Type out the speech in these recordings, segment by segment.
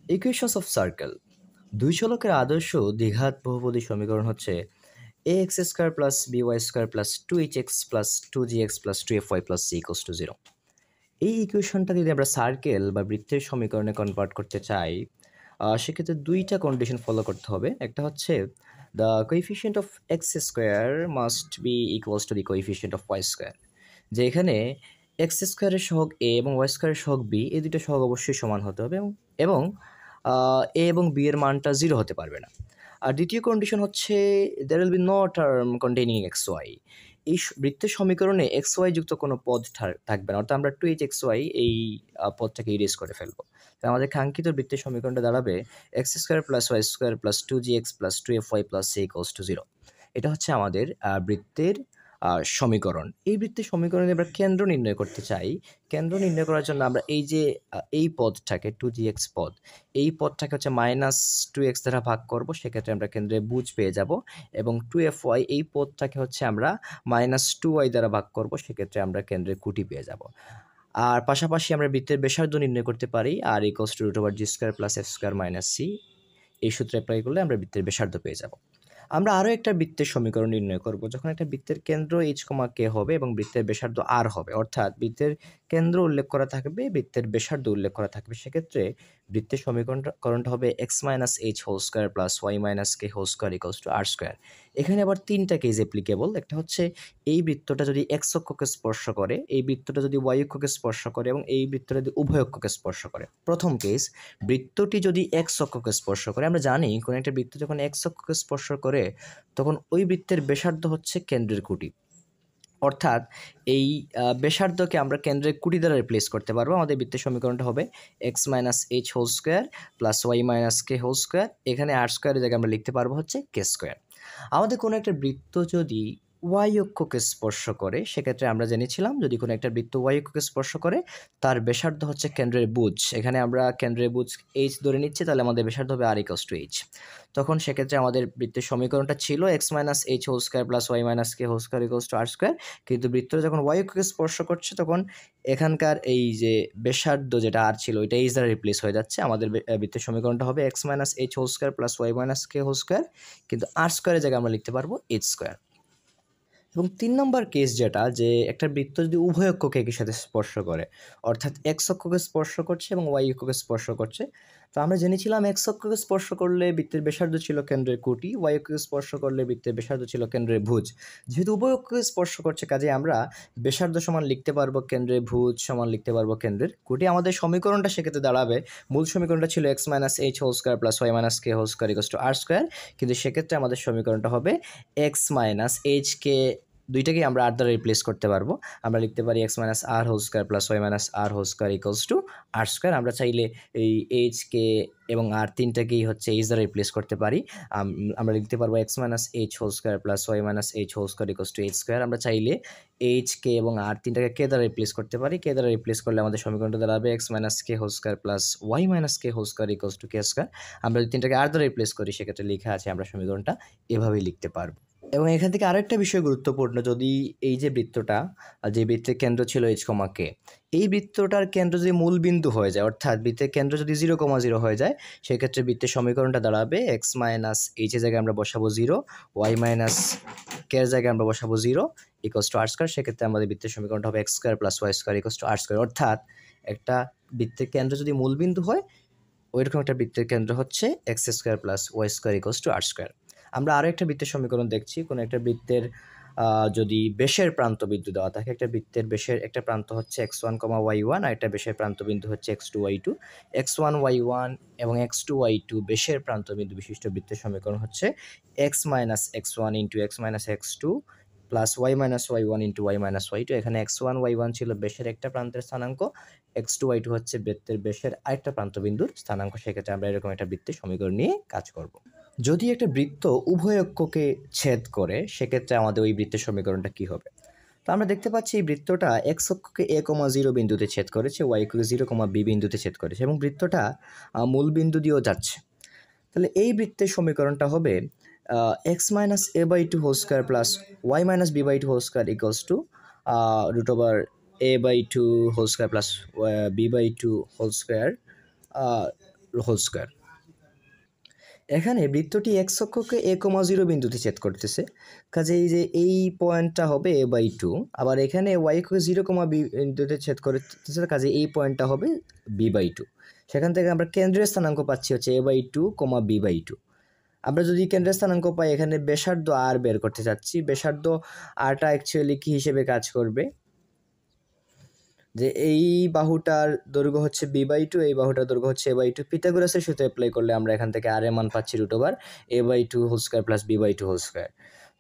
Equations of circle. দুই চলকের আদর্শ দ্বিঘাত বহুপদী সমীকরণ হচ্ছে a x square plus b y square plus two h x plus two g x plus two f y plus c equals to zero. এই ইকুয়েশনটা যদি আমরা সার্কেল বা বৃত্তের সমীকরণে কনভার্ট করতে চাই, সেক্ষেত্রে দুইটা কন্ডিশন ফলো করতে হবে। একটা হচ্ছে the coefficient of x square must be equals to the coefficient of y square, যে এখানে এক্স স্কোয়ারের সহগ এ এবং ওয়াই স্কোয়ারের সহগ বি, এই দুটো সহগ অবশ্যই সমান হতে হবে এবং এ এবং বি এর মানটা জিরো হতে পারবে না। আর দ্বিতীয় কন্ডিশন হচ্ছে there will be no term containing x y. এই বৃত্তের সমীকরণে এক্স ওয়াই যুক্ত কোনো পদ থাকবে না, অর্থাৎ আমরা টু এইচ এক্স ওয়াই এই পদটাকে ইরেজ করে ফেলবো। তাই আমাদের কাঙ্ক্ষিত বৃত্তের সমীকরণটা দাঁড়াবে x square plus y square plus two g x plus two f y plus c equals to zero. এটা হচ্ছে আমাদের বৃত্তের সমীকরণ। এই বৃত্তের সমীকরণে আমরা কেন্দ্র নির্ণয় করতে চাই। কেন্দ্র নির্ণয় করার জন্য আমরা এই যে এই পদটাকে টু জি এক্স পদ, এই পদটাকে হচ্ছে মাইনাস টু এক্স দ্বারা ভাগ করব, সেক্ষেত্রে আমরা কেন্দ্রে বুঝ পেয়ে যাব। এবং টু এফ ওয়াই এই পদটাকে হচ্ছে আমরা মাইনাস টু ওয়াই দ্বারা ভাগ করব, সেক্ষেত্রে আমরা কেন্দ্রে কুটি পেয়ে যাব। আর পাশাপাশি আমরা বৃত্তের ব্যাসার্ধ নির্ণয় করতে পারি, r equals to root over g square plus f square minus c. এই সূত্রে অ্যাপ্লাই করলে আমরা বৃত্তের ব্যাসার্ধ পেয়ে যাব। আমরা আরও একটা বৃত্তের সমীকরণ নির্ণয় করব, যখন একটা বৃত্তের কেন্দ্র এইচ কমা কে হবে এবং বৃত্তের ব্যাসার্ধ আর হবে, অর্থাৎ বৃত্তের কেন্দ্র উল্লেখ করা থাকবে, বৃত্তের ব্যাসার্ধ উল্লেখ করা থাকবে, সেক্ষেত্রে বৃত্তের সমীকরণটা হবে x minus h whole square plus y minus k whole square equals to r square. এখানে আবার তিনটা কেস অ্যাপ্লিকেবল। একটা হচ্ছে এই বৃত্তটা যদি এক্স অক্ষকে স্পর্শ করে, এই বৃত্তটা যদি ওয়াই অক্ষকে স্পর্শ করে এবং এই বৃত্তটা যদি উভয় অক্ষকে স্পর্শ করে। প্রথম কেস, বৃত্তটি যদি এক্স অক্ষকে স্পর্শ করে। আমরা জানি কোনো একটা বৃত্ত যখন এক্স অক্ষকে স্পর্শ করে তখন ওই বৃত্তের ব্যাসার্ধ হচ্ছে কেন্দ্রের কুটি, অর্থাৎ এই ব্যাসার্ধকে আমরা কেন্দ্রের কুটি দ্বারা রিপ্লেস করতে পারবো। আমাদের বৃত্তের সমীকরণটা হবে x minus h whole square plus y minus k whole square. এখানে আর স্কোয়ারের জায়গায় আমরা লিখতে পারবো হচ্ছে কে স্কোয়ার। আমাদের কোনো একটা বৃত্ত যদি ওয়াই অক্ষকে স্পর্শ করে, সেক্ষেত্রে আমরা জেনেছিলাম যদি কোনো একটা বৃত্ত ওয়াই অক্ষকে স্পর্শ করে তার ব্যাসার্ধ হচ্ছে কেন্দ্রের বুজ। এখানে আমরা কেন্দ্রের বুজ এইচ ধরে নিচ্ছি, তাহলে আমাদের ব্যাসার্ধ হবে আর ইকুয়ালস টু এইচ। তখন সেক্ষেত্রে আমাদের বৃত্তের সমীকরণটা ছিল x minus h whole square plus y minus k whole square equals to r square. কিন্তু বৃত্তটা যখন ওয়াই অক্ষকে স্পর্শ করছে তখন এখানকার এই যে ব্যাসার্ধ যেটা আর ছিল ওইটা এইচ দ্বারা রিপ্লেস হয়ে যাচ্ছে। আমাদের বৃত্তের সমীকরণটা হবে x minus h whole square plus y minus k whole square, কিন্তু আর স্কোয়ারের জায়গায় আমরা লিখতে পারবো এইচ স্কোয়ার। এবং ৩ নম্বর কেস যেটা, যে একটা বৃত্ত যদি উভয় অক্ষকে একই সাথে স্পর্শ করে, অর্থাৎ এক্স অক্ষকে স্পর্শ করছে এবং ওয়াই অক্ষকে স্পর্শ করছে। তো আমরা জেনেছিলাম এক্স অক্ষকে স্পর্শ করলে বৃত্তের ব্যাসার্ধ ছিল কেন্দ্রের কুটি, ওয়াই অক্ষকে স্পর্শ করলে বৃত্তের ব্যাসার্ধ ছিল কেন্দ্রের ভুজ। যেহেতু উভয় অক্ষকে স্পর্শ করছে, কাজে আমরা ব্যাসার্ধ সমান লিখতে পারবো কেন্দ্রের ভুজ সমান লিখতে পারবো কেন্দ্রের কুটি। আমাদের সমীকরণটা সেক্ষেত্রে দাঁড়াবে, মূল সমীকরণটা ছিল x minus h whole square plus y minus k whole square equals to r square, কিন্তু সেক্ষেত্রে আমাদের সমীকরণটা হবে এক্স মাইনাস এইচ কে, দুইটাকেই আমরা আর দ্বারা রিপ্লেস করতে পারবো। আমরা লিখতে পারি x minus r whole square plus y minus r whole square equals to r square. আমরা চাইলে এই এইচ কে এবং আর তিনটাকেই হচ্ছে এইচ দ্বারা রিপ্লেস করতে পারি। আমরা লিখতে পারবো x minus h whole square plus y minus h whole square equals to h square. আমরা চাইলে এইচ কে এবং আর তিনটাকে কে দ্বারা রিপ্লেস করতে পারি। কে দ্বারা রিপ্লেস করলে আমাদের সমীকরণটা দাঁড়াবে x minus k whole square plus y minus k whole square equals to k square. আমরা যদি তিনটাকে আর দ্বারা রিপ্লেস করি, সেক্ষেত্রে লেখা আছে আমরা সমীকরণটা এভাবেই লিখতে পারবো। এবং এখান থেকে আরেকটা বিষয় গুরুত্বপূর্ণ, যদি এই যে বৃত্তটা, যে বৃত্তের কেন্দ্র ছিল এইচ কমা কে, এই বৃত্তটার কেন্দ্র যদি মূল বিন্দু হয়ে যায়, অর্থাৎ বৃত্তের কেন্দ্র যদি 0,0 হয়ে যায়, সেক্ষেত্রে বৃত্তের সমীকরণটা দাঁড়াবে এক্স মাইনাস এইচের জায়গায় আমরা বসাবো 0, ওয়াই মাইনাস কে এর জায়গায় আমরা বসাবো 0 ইকুয়ালস টু আর স্কোয়ার। সেক্ষেত্রে আমাদের বৃত্তের সমীকরণটা হবে x square plus y square equals to r square. অর্থাৎ একটা বৃত্তের কেন্দ্র যদি মূল বিন্দু হয়, ওইরকম একটা বৃত্তের কেন্দ্র হচ্ছে x square plus y square equals to r square. আমরা আরও একটা বৃত্তের সমীকরণ দেখছি। কোনো একটা বৃত্তের যদি বেশের প্রান্ত বিন্দু দেওয়া থাকে, একটা বৃত্তের বেশের একটা প্রান্ত হচ্ছে এক্স ওয়ান কমা ওয়াই ওয়ান, আর একটা বেশের প্রান্ত বিন্দু হচ্ছে x two y two. X one y one এবং এক্স টু ওয়াই টু বেশের প্রান্ত বিন্দু বিশিষ্ট বৃত্তের সমীকরণ হচ্ছে x minus x one into x minus x two plus y minus y one into y minus y two. এখানে x one y one ছিল বেশের একটা প্রান্তের স্থানাঙ্ক, এক্স টু ওয়াই টু হচ্ছে বৃত্তের বেশের আরেকটা প্রান্ত বিন্দুর স্থানাঙ্ক। সেক্ষেত্রে আমরা এরকম একটা বৃত্তের সমীকরণ নিয়ে কাজ করব। যদি একটা বৃত্ত উভয় অক্ষকে ছেদ করে, সেক্ষেত্রে আমাদের ওই বৃত্তের সমীকরণটা কি হবে? তো আমরা দেখতে পাচ্ছি এই বৃত্তটা এক্স অক্ষকে a,0 বিন্দুতে ছেদ করেছে, ওয়াই অক্ষকে 0,b বিন্দুতে ছেদ করেছে এবং বৃত্তটা মূল বিন্দু দিয়েও যাচ্ছে। তাহলে এই বৃত্তের সমীকরণটা হবে x minus a by two whole square plus y minus b by two whole square equals to root over a by two whole square plus b by two whole square whole square. এখানে বৃত্তটি x অক্ষকে a,0 বিন্দুতে ছেদ করতেছে, কাজে এই যে এই পয়েন্টটা হবে a/2, আবার এখানে y অক্ষকে 0, b বিন্দুতে ছেদ করতেছে, কাজে এই পয়েন্টটা হবে b/2। সেখান থেকে আমরা কেন্দ্রের স্থানাঙ্ক পাচ্ছি হচ্ছে a/2, b/2। আমরা যদি কেন্দ্রের স্থানাঙ্ক পাই, এখানে ব্যাসার্ধ আর বের করতে চাচ্ছি। ব্যাসার্ধ আরটা অ্যাকচুয়ালি কি হিসেবে কাজ করবে, যে এই বাহুটার দৈর্ঘ্য হচ্ছে b/2, এই বাহুটার দৈর্ঘ্য হচ্ছে a/2। পিথাগোরাসের সূত্র অ্যাপ্লাই করলে আমরা এখান থেকে আর এর মান পাচ্ছি √a/2 whole square plus b/2 whole square.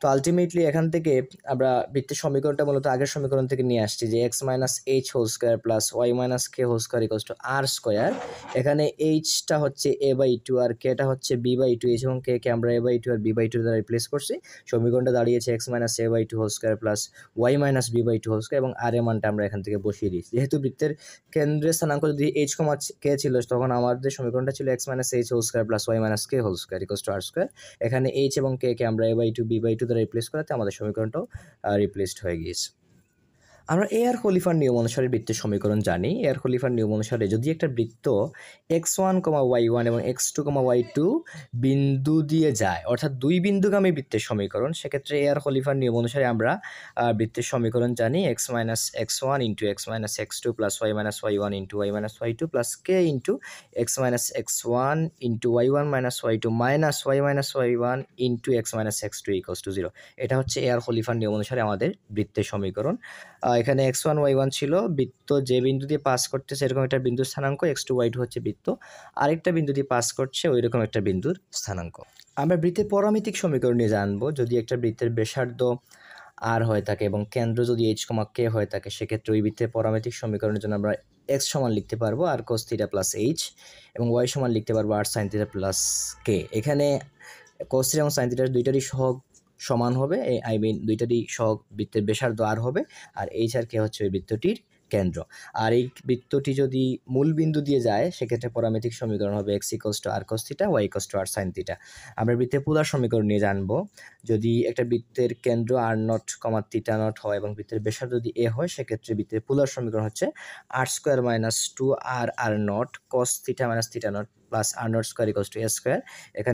তো আলটিমেটলি এখান থেকে আমরা বৃত্তের সমীকরণটা মূলত আগের সমীকরণ থেকে নিয়ে আসছি, যে x minus h whole square plus y minus k whole square equals to r square. এখানে h-টা হচ্ছে a/2 আর k-টা হচ্ছে b/2, h এবং k কে আমরা a/2 আর b/2 দ্বারা রিপ্লেস করছি। সমীকরণটা দাঁড়িয়েছে x minus a/2 whole square plus y minus b/2 whole square, এবং r এর মানটা আমরা এখান থেকে বসিয়ে দিই। যেহেতু বৃত্তের কেন্দ্রের স্থানাঙ্ক যদি h, k ছিল, তখন আমাদের সমীকরণটা ছিল x minus h whole square plus y minus k whole square equals to r square. এখানে h এবং k কে আমরা a/2 b/2 দ্বারা রিপ্লেস করাতে আমাদের সমীকরণটাও রিপ্লেসড হয়ে গিয়েছে। আমরা এ আর খলিফার নিয়ম অনুসারে বৃত্তের সমীকরণ জানি। এ আর খলিফার নিয়ম অনুসারে যদি একটা বৃত্ত x1, y1 এবং x2, y2 বিন্দু দিয়ে যায়, অর্থাৎ দুই বিন্দুগামী বৃত্তের সমীকরণ, সেক্ষেত্রে এ আর খলিফার নিয়ম অনুসারে আমরা বৃত্তের সমীকরণ জানি x minus x1 into x minus x2 plus y minus y1 into y minus y2 plus k into x minus x1 into y1 minus y2 minus y minus y1 into x minus x2 equals to 0। এটা হচ্ছে এ আর খলিফার নিয়ম অনুসারে আমাদের বৃত্তের সমীকরণ। এখানে x1 y1 ছিল, বৃত্ত যে বিন্দু দিয়ে পাস করতেছে এরকম একটা বিন্দুর স্থানাঙ্ক, x2 y2 হচ্ছে বৃত্ত আরেকটা বিন্দু দিয়ে পাস করছে ওই রকম একটা বিন্দুর স্থানাঙ্ক। আমরা বৃত্তের পরামিতিক সমীকরণ নিয়ে জানবো। যদি একটা বৃত্তের ব্যাসার্ধ আর হয়ে থাকে এবং কেন্দ্র যদি h, k হয়ে থাকে, সেক্ষেত্রে ওই বৃত্তের পরামিতিক সমীকরণের জন্য আমরা x সমান লিখতে পারবো r cos theta plus h, এবং y সমান লিখতে পারবো r sin theta plus k। এখানে cos থিটা এবং sin থিটা দুইটারই সহগ সমান হবে, আই মিন দুইটারই সহগ বৃত্তের ব্যাসার্ধ আর হবে, আর h আর k হচ্ছে ওই বৃত্তটির কেন্দ্র। আর এই বৃত্তটি যদি মূল বিন্দু দিয়ে যায়, সেক্ষেত্রে পরামিতিক সমীকরণ হবে x equals to r cos theta, y equals to r sin theta. আমরা বৃত্তের পোলার সমীকরণ নিয়ে জানবো। যদি একটা বৃত্তের কেন্দ্র r নট, থিটা নট হয় এবং বৃত্তের ব্যাসার্ধ যদি a হয়, সেক্ষেত্রে বৃত্তের পোলার সমীকরণ হচ্ছে r square minus 2r r not cos theta minus theta not plus r not square equals two a square. এখানে